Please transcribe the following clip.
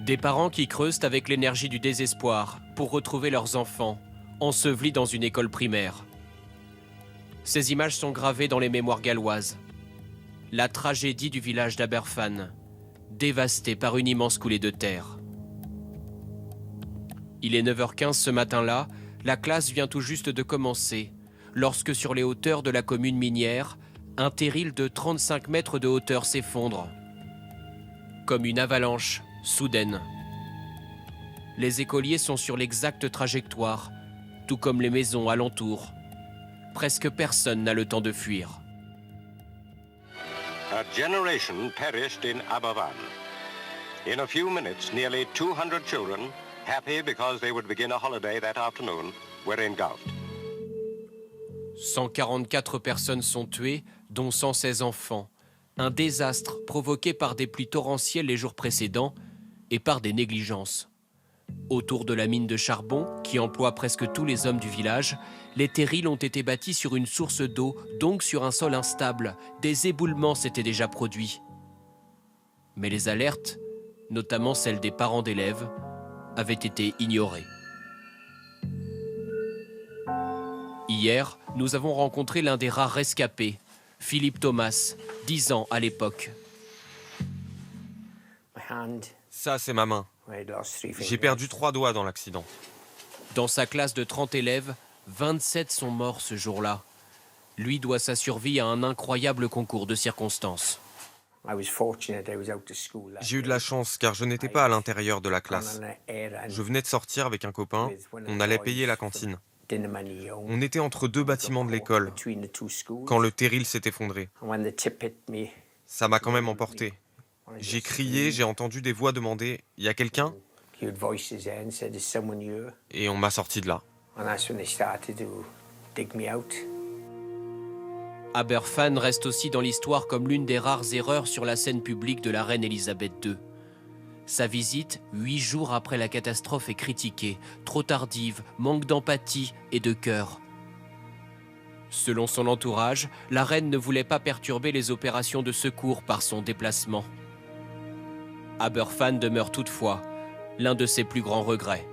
Des parents qui creusent avec l'énergie du désespoir pour retrouver leurs enfants, ensevelis dans une école primaire. Ces images sont gravées dans les mémoires galloises. La tragédie du village d'Aberfan, dévasté par une immense coulée de terre. Il est 9h15 ce matin-là, la classe vient tout juste de commencer, lorsque sur les hauteurs de la commune minière, un terril de 35 mètres de hauteur s'effondre. Comme une avalanche, soudaine. Les écoliers sont sur l'exacte trajectoire, tout comme les maisons alentour. Presque personne n'a le temps de fuir. A generation perished in Aberfan. In a few minutes, nearly 200 children, happy because they would begin a holiday that afternoon, were engulfed. 144 personnes sont tuées, dont 116 enfants. Un désastre provoqué par des pluies torrentielles les jours précédents et par des négligences. Autour de la mine de charbon, qui emploie presque tous les hommes du village, les terrils ont été bâtis sur une source d'eau, donc sur un sol instable. Des éboulements s'étaient déjà produits. Mais les alertes, notamment celles des parents d'élèves, avaient été ignorées. Hier, nous avons rencontré l'un des rares rescapés, Philippe Thomas, 10 ans à l'époque. Ça, c'est ma main. J'ai perdu 3 doigts dans l'accident. Dans sa classe de 30 élèves, 27 sont morts ce jour-là. Lui doit sa survie à un incroyable concours de circonstances. J'ai eu de la chance car je n'étais pas à l'intérieur de la classe. Je venais de sortir avec un copain, on allait payer la cantine. On était entre 2 bâtiments de l'école quand le terril s'est effondré. Ça m'a quand même emporté. J'ai crié, j'ai entendu des voix demander « Y a quelqu'un ?» Et on m'a sorti de là. Aberfan reste aussi dans l'histoire comme l'une des rares erreurs sur la scène publique de la reine Elisabeth II. Sa visite, 8 jours après la catastrophe, est critiquée, trop tardive, manque d'empathie et de cœur. Selon son entourage, la reine ne voulait pas perturber les opérations de secours par son déplacement. Aberfan demeure toutefois l'un de ses plus grands regrets.